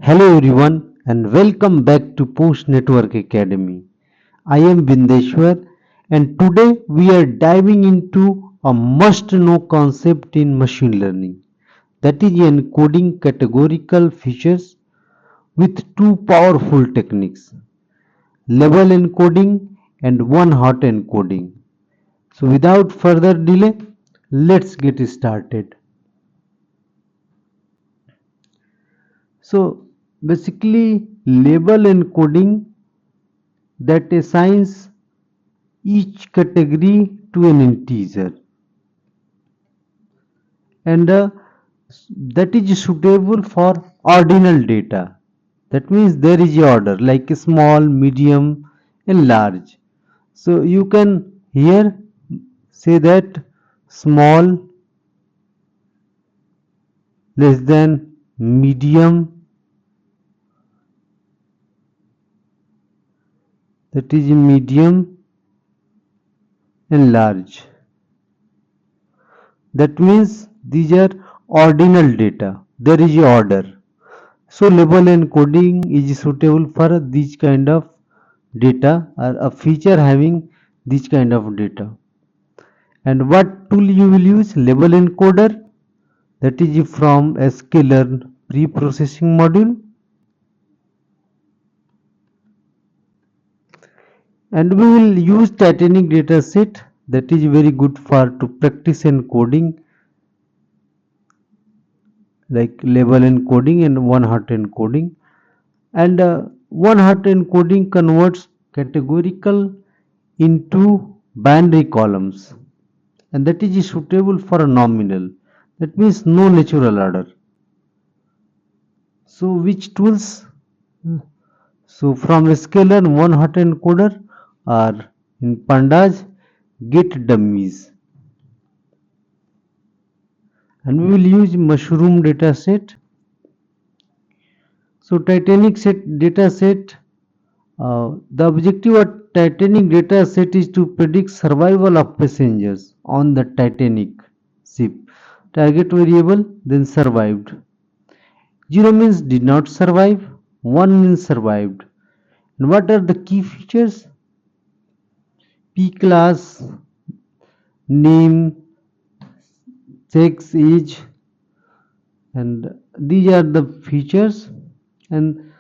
Hello everyone and welcome back to PostNetwork Academy. I am Bindeshwar and today we are diving into a must-know concept in machine learning, that is encoding categorical features with two powerful techniques, label encoding and one-hot encoding. So without further delay, let's get started. So basically label encoding that assigns each category to an integer and that is suitable for ordinal data. That means there is a order like small, medium and large. So you can here say that small less than medium, that is medium and large. That means these are ordinal data. There is a order. So label encoding is suitable for this kind of data or a feature having this kind of data. And what tool you will use? Label encoder, that is from a sklearn pre-processing module. And we will use Titanic Dataset, that is very good for to practice encoding like label encoding and one-hot encoding. And one-hot encoding converts categorical into binary columns, and that is suitable for a nominal. That means no natural order. So which tools? So from sklearn one-hot encoder or in Pandas get dummies, and we will use mushroom dataset. So Titanic dataset. The objective of Titanic dataset is to predict survival of passengers on the Titanic ship. Target variable then survived. 0 means did not survive, 1 means survived. And what are the key features? P class, name, sex, age, and these are the features. And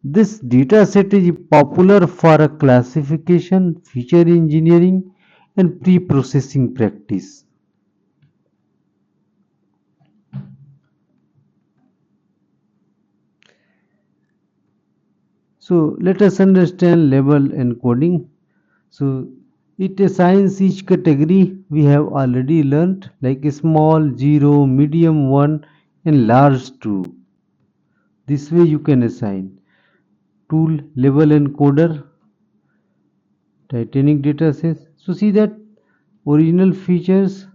this data set is popular for a classification, feature engineering, and pre-processing practice. So let us understand label encoding. So it assigns each category we have already learned like small, 0, medium 1 and large 2. This way you can assign. Tool label encoder, Titanic dataset. So see that original features,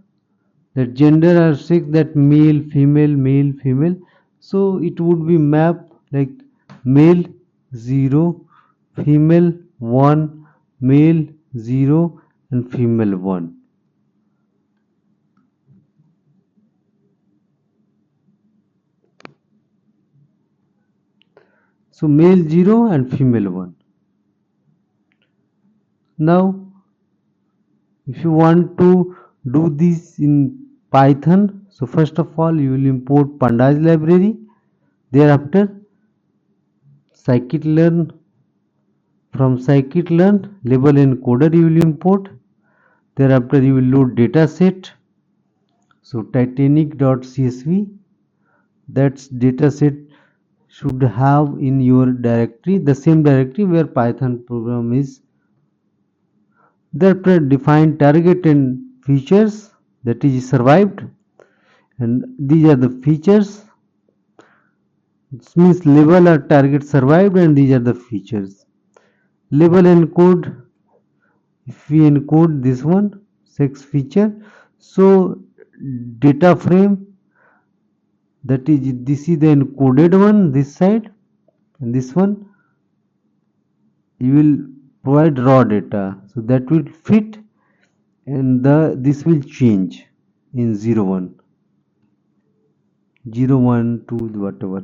that gender or sex, that male, female. So it would be map like male 0, female 1, male 0 and female 1. So male 0 and female 1. Now if you want to do this in Python, so first of all you will import Pandas library. Thereafter scikit-learn, from scikit-learn label encoder you will import. Thereafter you will load dataset. So titanic.csv, that's dataset should have in your directory, the same directory where Python program is. Thereafter define target and features, that is survived, and these are the features. This means label or target survived and these are the features. Label encode, if we encode this one sex feature, so data frame, that is this is the encoded one this side, and this one you will provide raw data, so that will fit, and this will change in 0 1 0 1 2 whatever.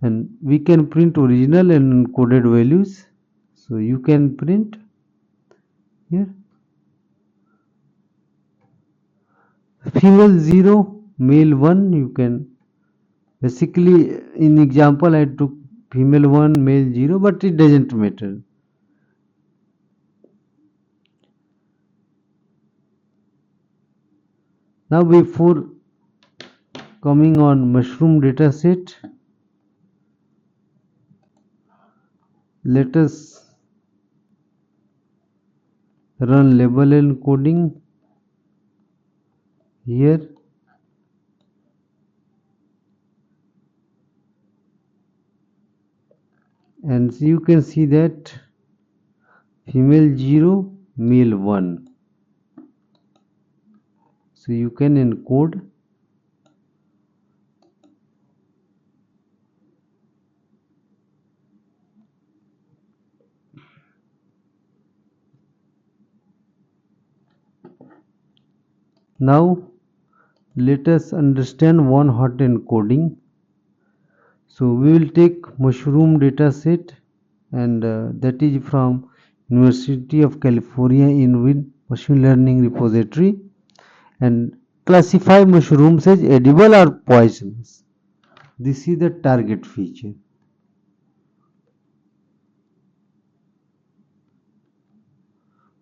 and we can print original and encoded values. So you can print here female 0, male 1. You can basically, in example I took female 1, male 0, but it doesn't matter. Now before coming on mushroom dataset, let us run label encoding here, and you can see that female 0, male 1. So you can encode now. Let us understand one-hot encoding. So we will take mushroom dataset, and that is from University of California in machine learning repository, and classify mushrooms as edible or poisonous. This is the target feature.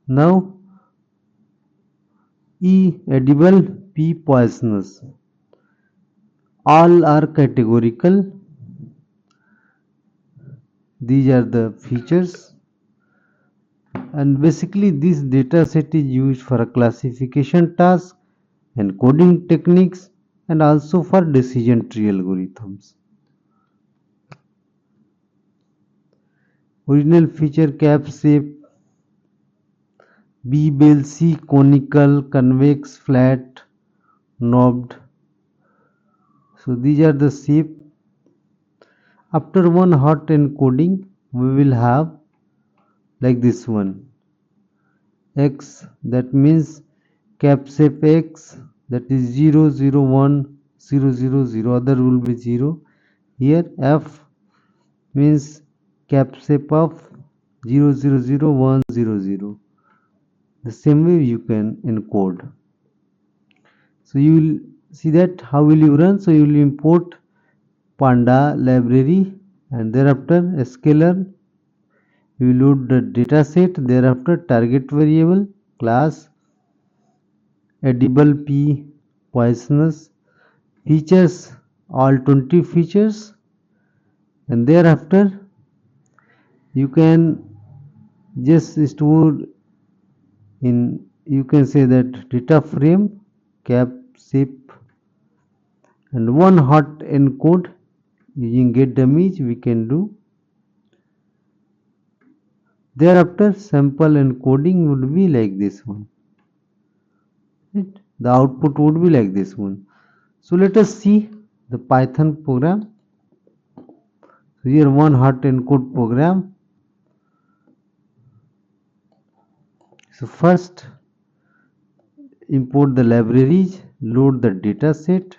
Now E edible, P poisonous. All are categorical. These are the features, and basically this data set is used for a classification task, encoding techniques, and also for decision tree algorithms. Original feature cap shape B bell, C conical, convex, flat, knobbed. So these are the shape. After one hot encoding, we will have like this one. X, that means cap shape X, that is 0 0 1 0 0 0, other will be 0. Here F means cap shape of 0 0 0 1 0 0. The same way you can encode. So you will see that how will you run. So you will import Panda library, and thereafter a scalar. You load the dataset, thereafter target variable, class, edible P, poisonous, features, all 20 features, and thereafter you can just store in, you can say that data frame, cap shape, and one hot encode using get dummies we can do. Thereafter sample encoding would be like this one. Right? The output would be like this one. So let us see the Python program. So here one hot encode program. So first import the libraries, load the data set,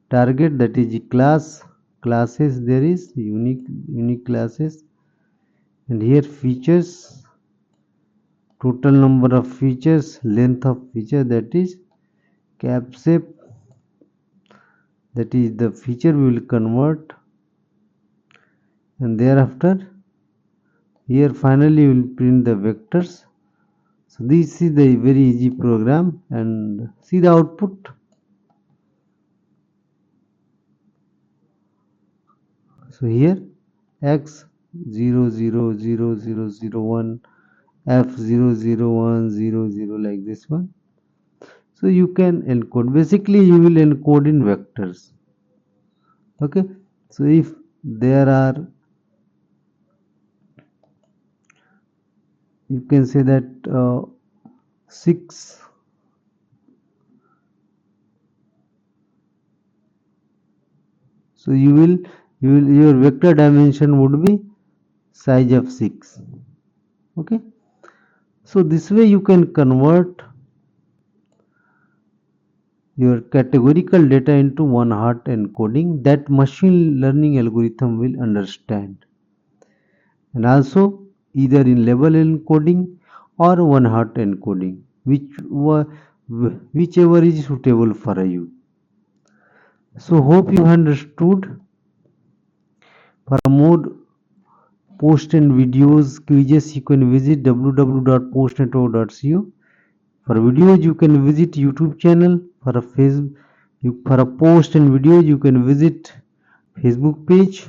target, that is class, classes, there is unique classes, and here features, total number of features, length of feature, that is cap shape, that is the feature we will convert, and thereafter here finally we will print the vectors. So this is the very easy program, and see the output. So here X 0 0 0 0 0 1, F 0 0 1 0 0, like this one. So you can encode, basically you will encode in vectors. Okay, so if there are, you can say that 6, so your vector dimension would be size of 6. Okay, so this way you can convert your categorical data into one-hot encoding that machine learning algorithm will understand, and also either in label encoding or one-hot encoding, whichever is suitable for you. So hope you understood. For more posts and videos, quizzes, you can visit www.postnetwork.co. For videos, you can visit YouTube channel. For a for a post and videos, you can visit Facebook page.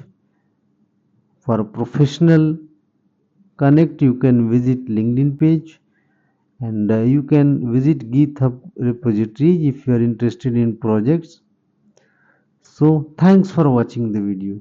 For a professional connect, you can visit LinkedIn page, and you can visit GitHub repository if you are interested in projects. So thanks for watching the video.